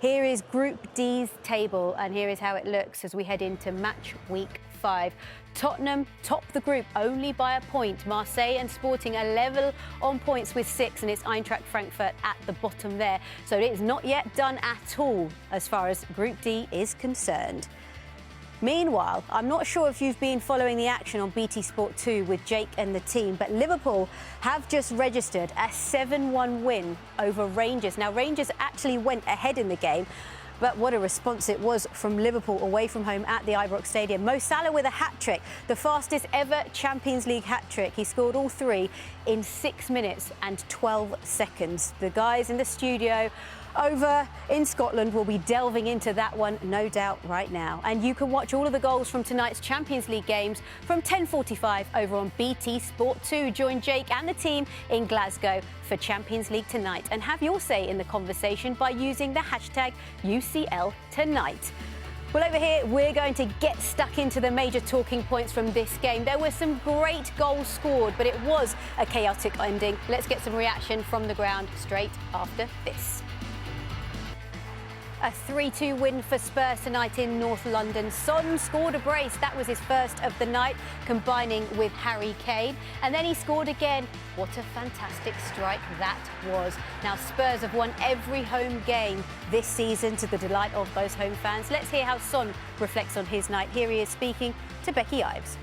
Here is Group D's table, and here is how it looks as we head into match week 5. Tottenham top the group only by a point. Marseille and Sporting are level on points with 6, and it's Eintracht Frankfurt at the bottom there. So it is not yet done at all as far as Group D is concerned. Meanwhile, I'm not sure if you've been following the action on BT Sport 2 with Jake and the team, but Liverpool have just registered a 7-1 win over Rangers. Now, Rangers actually went ahead in the game, but what a response it was from Liverpool away from home at the Ibrox Stadium. Mo Salah with a hat-trick, the fastest ever Champions League hat-trick. He scored all 3 in 6 minutes and 12 seconds. The guys in the studio over in Scotland will be delving into that one, no doubt, right now. And you can watch all of the goals from tonight's Champions League games from 10:45 over on BT Sport 2. Join Jake and the team in Glasgow for Champions League tonight and have your say in the conversation by using the hashtag UCLTonight. Well, over here, we're going to get stuck into the major talking points from this game. There were some great goals scored, but it was a chaotic ending. Let's get some reaction from the ground straight after this. A 3-2 win for Spurs tonight in North London. Son scored a brace. That was his first of the night, combining with Harry Kane. And then he scored again. What a fantastic strike that was. Now, Spurs have won every home game this season to the delight of those home fans. Let's hear how Son reflects on his night. Here he is speaking to Becky Ives.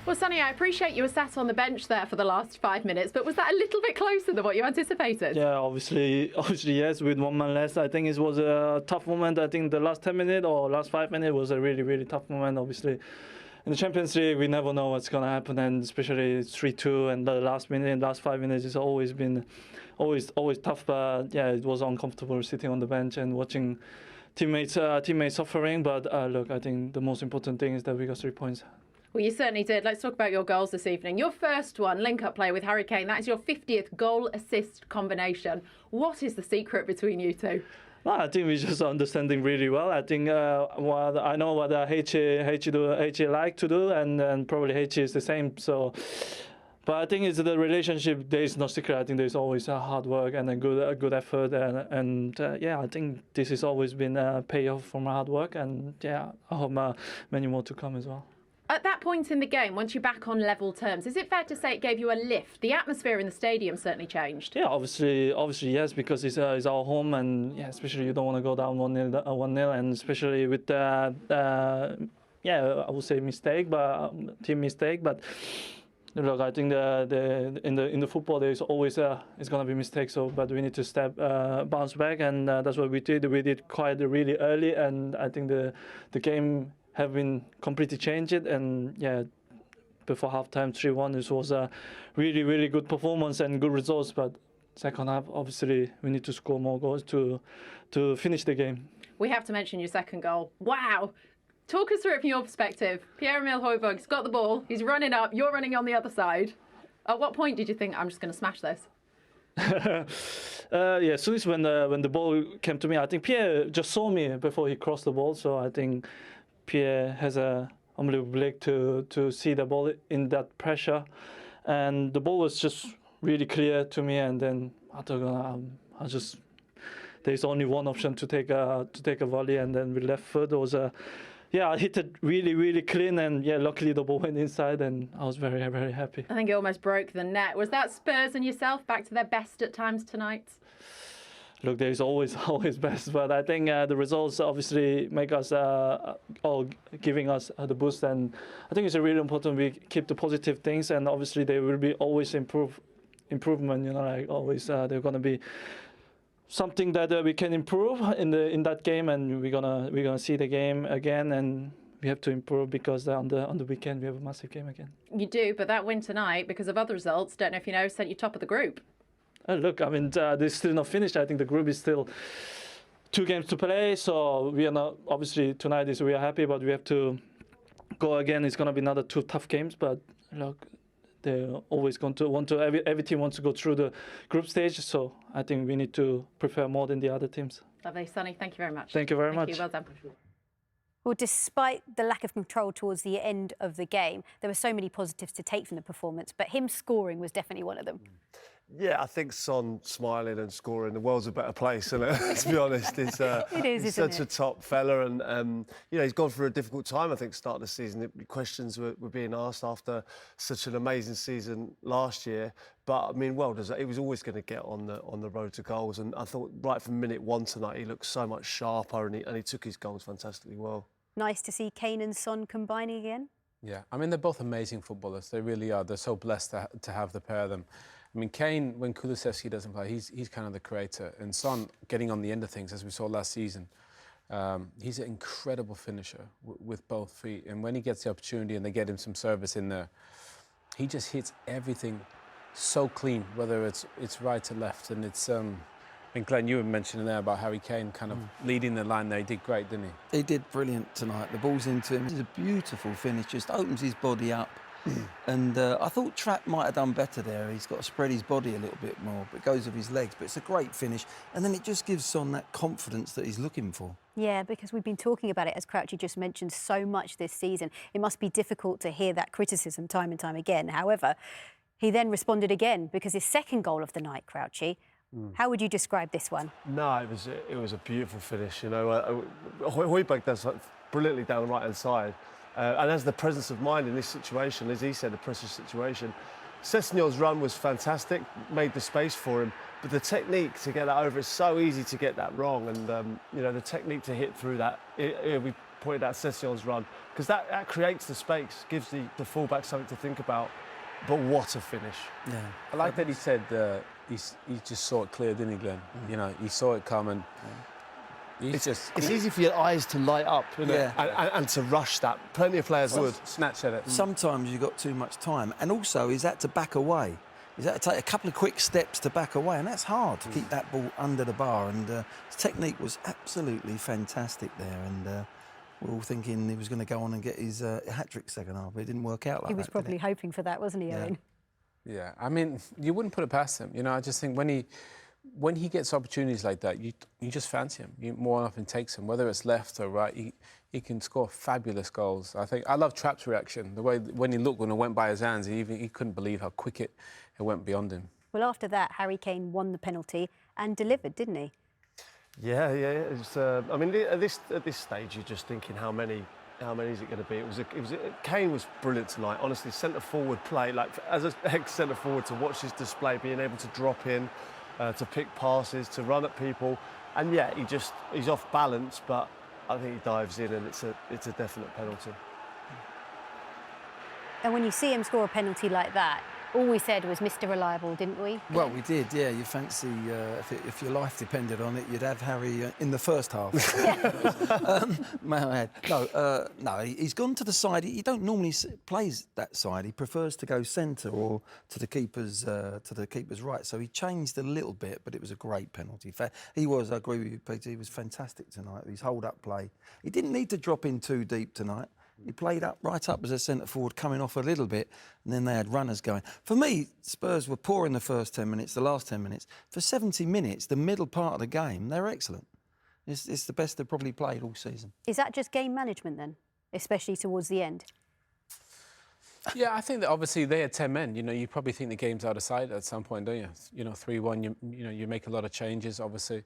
Well, Sonny, I appreciate you were sat on the bench there for the last 5 minutes, but was that a little bit closer than what you anticipated? Yeah, obviously yes, with one man less. I think it was a tough moment. I think the last 10 minutes or last 5 minutes was a really, really tough moment. Obviously, in the Champions League, we never know what's going to happen, and especially 3-2 and the last minute, last 5 minutes, it's always been always tough. But yeah, it was uncomfortable sitting on the bench and watching teammates suffering. But look, I think the most important thing is that we got 3 points. Well, you certainly did. Let's talk about your goals this evening. Your first one, link-up play with Harry Kane. That is your 50th goal-assist combination. What is the secret between you two? Well, I think we're just understanding really well. I think I know what H like to do, and probably H is the same. So, but I think it's the relationship. There is no secret. I think there's always hard work and a good effort, and yeah, I think this has always been a payoff from hard work, and yeah, I hope many more to come as well. At that point in the game, once you're back on level terms, is it fair to say it gave you a lift? The atmosphere in the stadium certainly changed. Yeah, obviously yes, because it's our home, and yeah, especially you don't want to go down 1-0, and especially with yeah, I would say team mistake, but. Look, I think in the football there's always it's gonna be mistakes. So, but we need to bounce back, and that's what we did. We did quite really early, and I think the game have been completely changed. And yeah, before halftime 3-1, this was a really, really good performance and good results. But second half, obviously, we need to score more goals to finish the game. We have to mention your second goal. Wow. Talk us through it from your perspective. Pierre-Emile Højbjerg's got the ball. He's running up. You're running on the other side. At what point did you think, I'm just going to smash this? Yeah, as soon as when the ball came to me, I think Pierre just saw me before he crossed the ball. So I think Pierre has a unbelievable leg to see the ball in that pressure, and the ball was just really clear to me. And then I thought, there's only one option to take a volley, and then with left foot was a. Yeah, I hit it really, really clean, and yeah, luckily the ball went inside, and I was very, very happy. I think it almost broke the net. Was that Spurs and yourself back to their best at times tonight? Look, there's always best, but I think the results obviously make us all giving us the boost, and I think it's really important we keep the positive things, and obviously there will be always improvement. You know, like always they're gonna be. Something that we can improve in that game, and we're gonna see the game again, and we have to improve because on the weekend we have a massive game again. You do, but that win tonight, because of other results, don't know if you know, sent you top of the group. Look, I mean, they're still not finished. I think the group is still 2 games to play, so we are not obviously tonight we are happy, but we have to go again. It's gonna be another 2 tough games, but look. They're always going to want to. Every team wants to go through the group stage, so I think we need to prepare more than the other teams. Lovely, Sonny. Thank you very much. Thank you very much. Thank you. Well done. Well, despite the lack of control towards the end of the game, there were so many positives to take from the performance, but him scoring was definitely one of them. Yeah, I think Son smiling and scoring, the world's a better place, isn't it? Let's be honest. It is, he's such a top fella, and he's gone through a difficult time. I think starting the season, questions were being asked after such an amazing season last year. But I mean, well deserved. He was always going to get on the road to goals, and I thought right from minute one tonight, he looked so much sharper, and he took his goals fantastically well. Nice to see Kane and Son combining again. Yeah, I mean, they're both amazing footballers. They really are. They're so blessed to have the pair of them. I mean, Kane, when Kulusevski doesn't play, he's kind of the creator. And Son, getting on the end of things, as we saw last season, he's an incredible finisher with both feet. And when he gets the opportunity and they get him some service in there, he just hits everything so clean, whether it's right to left. And it's, I mean, Glenn, you were mentioning there about Harry Kane kind of leading the line there. He did great, didn't he? He did brilliant tonight. The ball's into him. It's a beautiful finish, just opens his body up. And I thought Trapp might have done better there. He's got to spread his body a little bit more, but it goes with his legs. But it's a great finish. And then it just gives Son that confidence that he's looking for. Yeah, because we've been talking about it, as Crouchy just mentioned, so much this season. It must be difficult to hear that criticism time and time again. However, he then responded again because his second goal of the night, Crouchy. How would you describe this one? No, it was a beautiful finish. Højbjerg does brilliantly down the right-hand side. And has the presence of mind in this situation, as he said, a pressure situation. Sessegnon's run was fantastic, made the space for him, but the technique to get that over, it's so easy to get that wrong. And, the technique to hit through that, we pointed out Sessegnon's run, because that creates the space, gives the fullback something to think about. But what a finish. Yeah. I like that he said he just saw it clear, didn't he, Glenn? He saw it coming. It's easy for your eyes to light up, isn't it? And to rush that. Plenty of players would. Snatch at it. Sometimes you've got too much time. And also, is that to back away? Is that to take a couple of quick steps to back away? And that's hard to keep that ball under the bar. And his technique was absolutely fantastic there. And we're all thinking he was going to go on and get his hat-trick second half, but it didn't work out like that. He was probably hoping for that, wasn't he, Owen? Yeah, I mean, you wouldn't put it past him. I just think when he gets opportunities like that, you just fancy him. You more often takes him, whether it's left or right. He can score fabulous goals. I love Trapp's reaction. The way when he looked when it went by his hands, he couldn't believe how quick it went beyond him. Well, after that, Harry Kane won the penalty and delivered, didn't he? Yeah. It's, I mean, at this stage, you're just thinking how many is it going to be? Kane was brilliant tonight. Honestly, centre forward play, like as an ex centre forward, to watch his display, being able to drop in, to pick passes, to run at people, and yeah, he's off balance, but I think he dives in, and it's a definite penalty. And when you see him score a penalty like that, all we said was Mr. Reliable, didn't we? Well, we did, yeah. You fancy, if your life depended on it, you'd have Harry in the first half. No, he's gone to the side. He don't normally plays that side. He prefers to go centre or to the keeper's right. So he changed a little bit, but it was a great penalty. I agree with you, Peter. He was fantastic tonight. His hold-up play. He didn't need to drop in too deep tonight. He played right up as a centre-forward, coming off a little bit, and then they had runners going. For me, Spurs were poor in the first 10 minutes, the last 10 minutes. For 70 minutes, the middle part of the game, they were excellent. It's the best they've probably played all season. Is that just game management then, especially towards the end? Yeah, I think that obviously they had 10 men. You probably think the game's out of sight at some point, don't you? 3-1. You make a lot of changes. Obviously,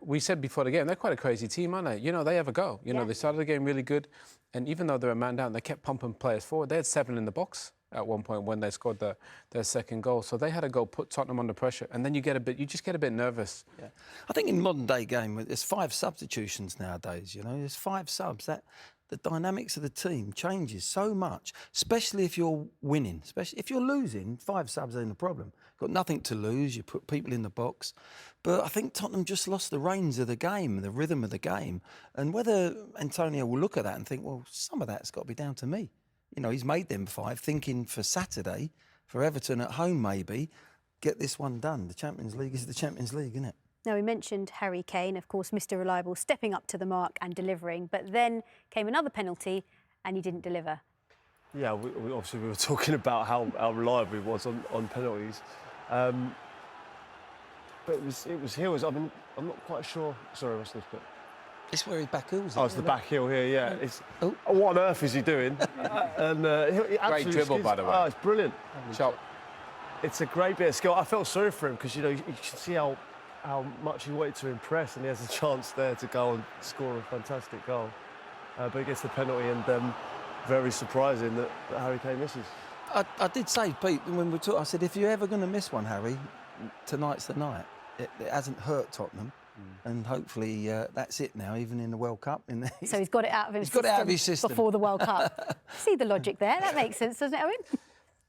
we said before the game, they're quite a crazy team, aren't they? They have a go. They started the game really good, and even though they're a man down, they kept pumping players forward. They had 7 in the box at one point when they scored their second goal. So they had to go put Tottenham under pressure, and then you just get a bit nervous. Yeah, I think in modern day game, there's 5 substitutions nowadays. There's 5 subs. The dynamics of the team changes so much, especially if you're winning. Especially if you're losing, 5 subs ain't a problem. Got nothing to lose, you put people in the box. But I think Tottenham just lost the reins of the game, the rhythm of the game. And whether Antonio will look at that and think, well, some of that's got to be down to me. He's made them 5, thinking for Saturday, for Everton at home maybe, get this one done. The Champions League is the Champions League, isn't it? Now, we mentioned Harry Kane, of course, Mr. Reliable, stepping up to the mark and delivering, but then came another penalty and he didn't deliver. Yeah, we were talking about how reliable he was on penalties. But it was here. I'm not quite sure. Sorry, what's this bit? It's where his back heel was. Oh, it's the back heel here, yeah. What on earth is he doing? Great dribble, by the way. Oh, it's brilliant. Shot. it's a great bit of skill. I felt sorry for him because, you know, you can see how much he wanted to impress, and he has a chance there to go and score a fantastic goal. But he gets the penalty, and very surprising that Harry Kane misses. I did say, Pete, when we talked, I said, if you're ever going to miss one, Harry, tonight's the night. It hasn't hurt Tottenham, and hopefully that's it now, even in the World Cup. So he's got it out of his system before the World Cup. See the logic there? That makes sense, doesn't it, Owen?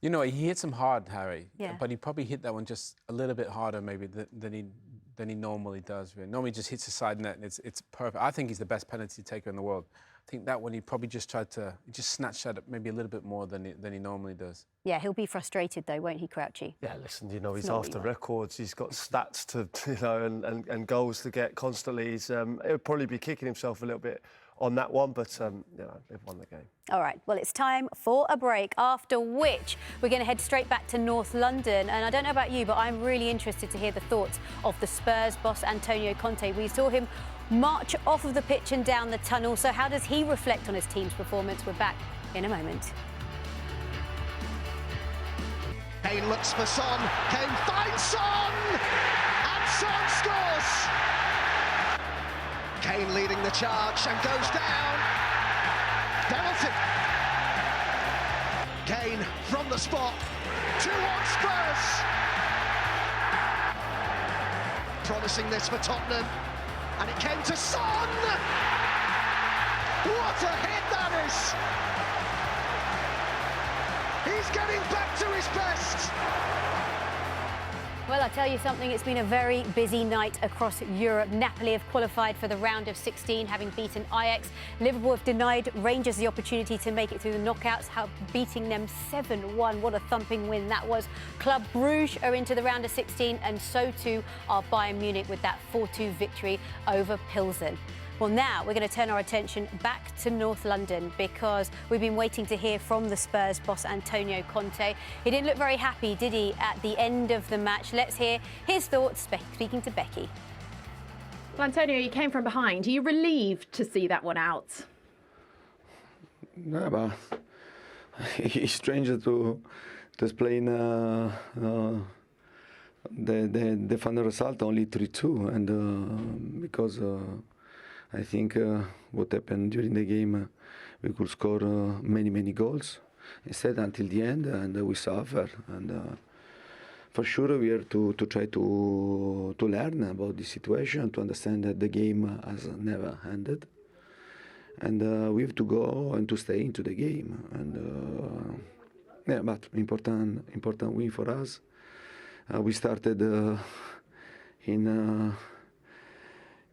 You know, he hits him hard, Harry. Yeah. But he probably hit that one just a little bit harder, maybe, than he normally does. Really. Normally, he just hits the side net, and it's perfect. I think he's the best penalty taker in the world. I think that one he probably just snatched at it maybe a little bit more than he normally does. Yeah, he'll be frustrated though, won't he, Crouchy? Yeah, listen, you know, he's after records. He's got stats to, you know, and goals to get constantly. He'll probably be kicking himself a little bit on that one, but you know, they've won the game. All right, well, it's time for a break, after which we're going to head straight back to North London. And I don't know about you, but I'm really interested to hear the thoughts of the Spurs boss, Antonio Conte. We saw him march off of the pitch and down the tunnel. So how does he reflect on his team's performance? We're back in a moment. Kane looks for Son. Kane finds Son! And Son scores! Kane leading the charge and goes down. Penalty. Kane from the spot. 2-1 Spurs. Promising this for Tottenham. And it came to Son! What a hit that is! He's getting back to his best! Well, I'll tell you something, it's been a very busy night across Europe. Napoli have qualified for the round of 16, having beaten Ajax. Liverpool have denied Rangers the opportunity to make it through the knockouts, beating them 7-1. What a thumping win that was. Club Brugge are into the round of 16, and so too are Bayern Munich with that 4-2 victory over Pilsen. Well, now we're going to turn our attention back to North London because we've been waiting to hear from the Spurs boss, Antonio Conte. He didn't look very happy, did he, at the end of the match? Let's hear his thoughts, speaking to Becky. Well, Antonio, you came from behind. Are you relieved to see that one out? No, but it's strange to explain the final result only 3-2, and because I think what happened during the game, we could score many goals. Instead, until the end, and we suffer. And for sure, we have to try to learn about the situation, to understand that the game has never ended, and we have to go and to stay into the game. And yeah, but important win for us. We started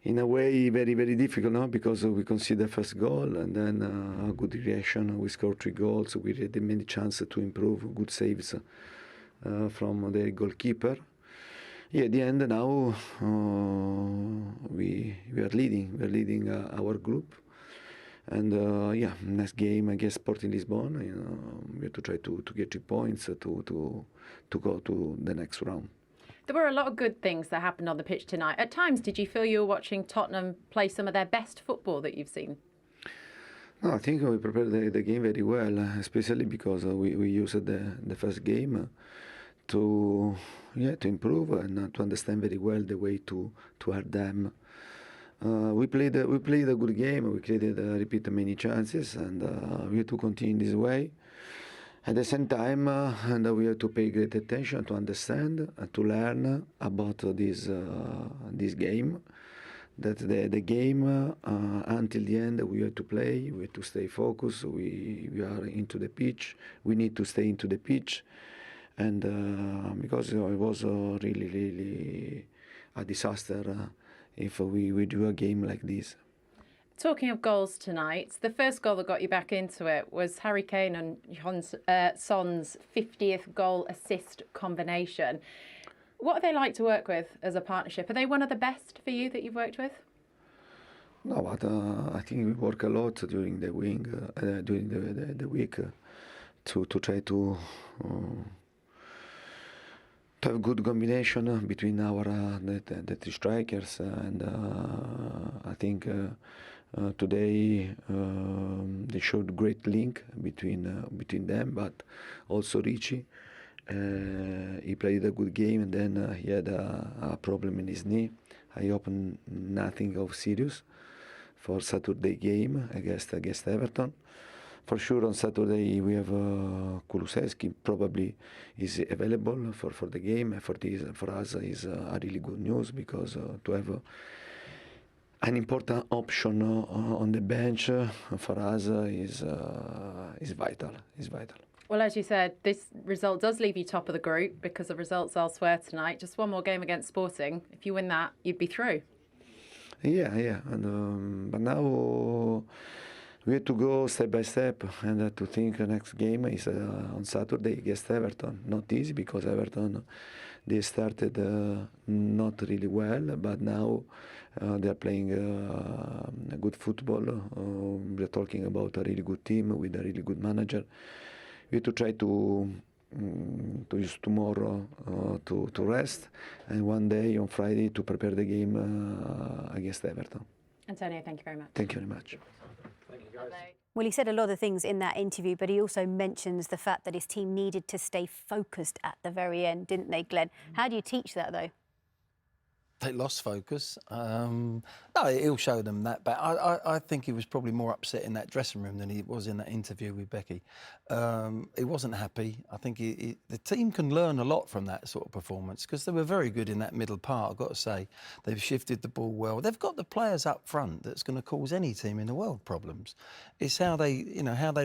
in a way very difficult, no? Because we conceded the first goal, and then a good reaction. We scored 3 goals. We had many chances to improve. Good saves from the goalkeeper. Yeah, at the end now we are leading. We are leading our group, and yeah, next game against Sporting Lisbon, you know, we have to try to get 3 points to go to the next round. There were a lot of good things that happened on the pitch tonight. At times, did you feel you were watching Tottenham play some of their best football that you've seen? No, I think we prepared the game very well, especially because we used the first game to improve and to understand very well the way to hurt them. We played a good game. We created repeated many chances, and we have to continue this way. At the same time, and we have to pay great attention to understand and to learn about this game. That the game until the end we have to play. We have to stay focused. We are into the pitch. We need to stay into the pitch, and because it was really a disaster if we do a game like this. Talking of goals tonight, the first goal that got you back into it was Harry Kane and Son's 50th goal assist combination. What are they like to work with as a partnership? Are they one of the best for you that you've worked with? No, but I think we work a lot during the week, to try to have good combination between our the 3 strikers, and I think. Today they showed great link between them, but also Ricci, He played a good game, and then he had a problem in his knee. I hope nothing of serious for Saturday game against Everton. For sure, on Saturday we have Kulusevski. Probably is available for the game. For us is a really good news, because to have an important option on the bench for us is vital. Is vital. Well, as you said, this result does leave you top of the group because of results elsewhere tonight. Just one more game against Sporting. If you win that, you'd be through. Yeah. And, but now we have to go step by step, and to think the next game is on Saturday against Everton. Not easy, because Everton, they started not really well, but now they are playing good football. We're talking about a really good team with a really good manager. We have to try to use tomorrow to rest, and one day on Friday to prepare the game against Everton. Antonio, thank you very much. Thank you very much. Well, he said a lot of things in that interview, but he also mentions the fact that his team needed to stay focused at the very end, didn't they, Glenn? How do you teach that, though? They lost focus. No, he'll show them that. But I think he was probably more upset in that dressing room than he was in that interview with Becky. He wasn't happy. I think the team can learn a lot from that sort of performance, because they were very good in that middle part, I've got to say. They've shifted the ball well. They've got the players up front that's going to cause any team in the world problems. It's how they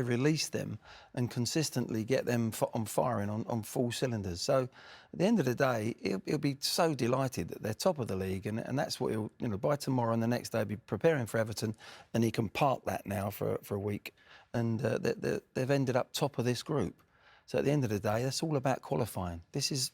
release them and consistently get them on firing on full cylinders. So at the end of the day, he'll be so delighted that they're top of the league, and that's what he'll, by tomorrow and the next day, be preparing for Everton, and he can park that now for a week. And they've ended up top of this group. So at the end of the day, that's all about qualifying. This is,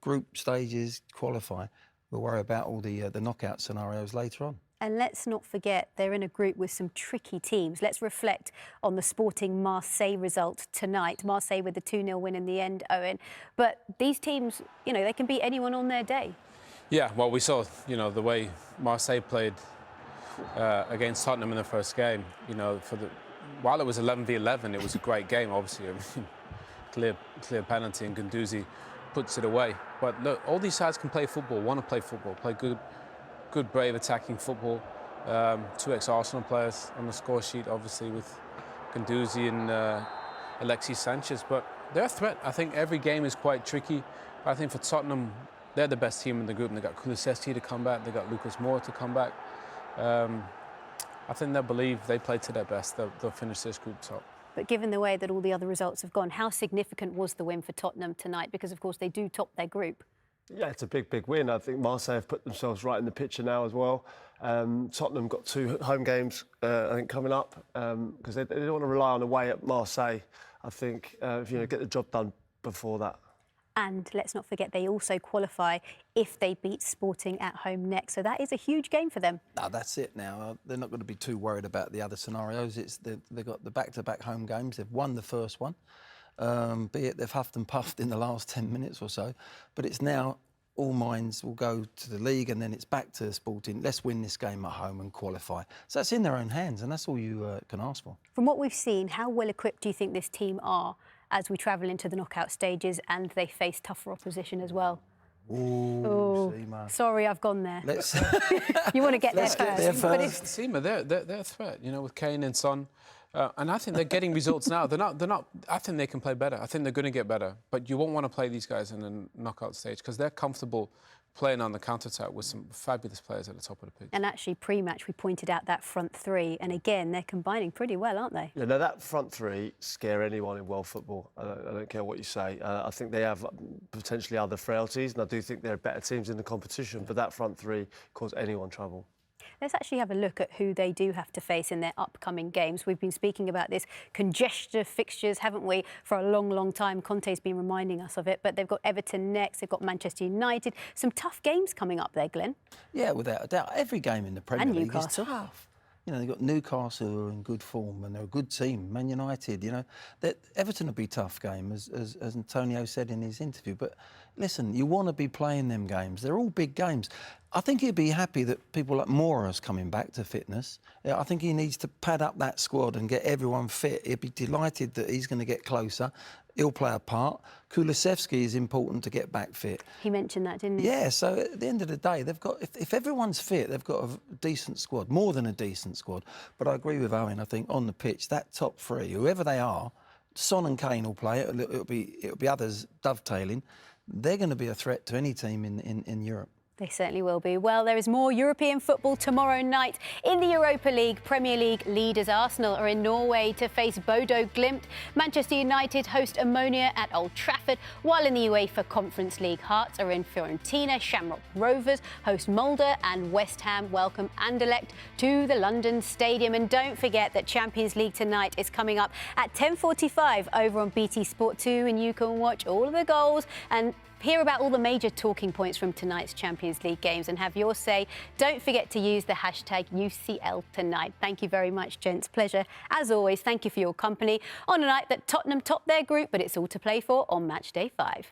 group stages, qualify. We'll worry about all the knockout scenarios later on. And let's not forget, they're in a group with some tricky teams. Let's reflect on the Sporting Marseille result tonight. Marseille with the 2-0 win in the end, Owen. But these teams, they can beat anyone on their day. Yeah, well, we saw, the way Marseille played against Tottenham in the first game. While it was 11v11, it was a great game, obviously. Clear penalty, and Guendouzi puts it away. But look, all these sides can play football, want to play football, play good, brave attacking football. 2 ex-Arsenal players on the score sheet, obviously, with Guendouzi and Alexis Sanchez. But they're a threat. I think every game is quite tricky. I think for Tottenham, they're the best team in the group. And they've got Kulusevski to come back. They've got Lucas Moura to come back. I think they believe they play to their best. They'll finish this group top. But given the way that all the other results have gone, how significant was the win for Tottenham tonight? Because, of course, they do top their group. Yeah, it's a big win. I think Marseille have put themselves right in the picture now as well. Tottenham got 2 home games, I think, coming up, because they don't want to rely on away at Marseille. I think, get the job done before that. And let's not forget, they also qualify if they beat Sporting at home next. So that is a huge game for them. No, that's it now. They're not going to be too worried about the other scenarios. They've got the back-to-back home games. They've won the first one. Be it they've huffed and puffed in the last 10 minutes or so. But it's now all minds will go to the league, and then it's back to Sporting. Let's win this game at home and qualify. So that's in their own hands, and that's all you can ask for. From what we've seen, how well equipped do you think this team are as we travel into the knockout stages and they face tougher opposition as well? Ooh, sorry, I've gone there. Let's you want to get there first. Seema, they're a threat, with Kane and Son. And I think they're getting results now. They're not. I think they can play better. I think they're going to get better. But you won't want to play these guys in a knockout stage, because they're comfortable playing on the counter-attack with some fabulous players at the top of the pitch. And actually, pre-match, we pointed out that front 3. And again, they're combining pretty well, aren't they? Yeah, no, that front 3 scare anyone in world football. I don't care what you say. I think they have potentially other frailties, and I do think they're better teams in the competition. But that front 3 cause anyone trouble. Let's actually have a look at who they do have to face in their upcoming games. We've been speaking about this congestion of fixtures, haven't we, for a long, long time. Conte's been reminding us of it, but they've got Everton next, they've got Manchester United. Some tough games coming up there, Glenn. Yeah, without a doubt. Every game in the Premier And League Newcastle. is tough. They've got Newcastle who are in good form, and they're a good team. Man United, Everton will be a tough game, as Antonio said in his interview. But listen, you want to be playing them games. They're all big games. I think he'd be happy that people like Moura's coming back to fitness. I think he needs to pad up that squad and get everyone fit. He'd be delighted that he's going to get closer. he'll play a part. Kulusevski is important to get back fit. He mentioned that, didn't he? Yeah, so at the end of the day, they've got, if everyone's fit, they've got a decent squad, more than a decent squad. But I agree with Owen, I think on the pitch, that top three, whoever they are, Son and Kane will play, it'll be others dovetailing. They're going to be a threat to any team in Europe. They certainly will be. Well, there is more European football tomorrow night. In the Europa League, Premier League leaders Arsenal are in Norway to face Bodo Glimt. Manchester United host Ammonia at Old Trafford, while in the UEFA Conference League, Hearts are in Fiorentina, Shamrock Rovers host Mulder, and West Ham welcome Anderlecht to the London Stadium. And don't forget that Champions League tonight is coming up at 10:45 over on BT Sport 2, and you can watch all of the goals and hear about all the major talking points from tonight's Champions League games and have your say. Don't forget to use the hashtag UCL tonight. Thank you very much, gents. Pleasure. As always, thank you for your company on a night that Tottenham topped their group, but it's all to play for on match day 5.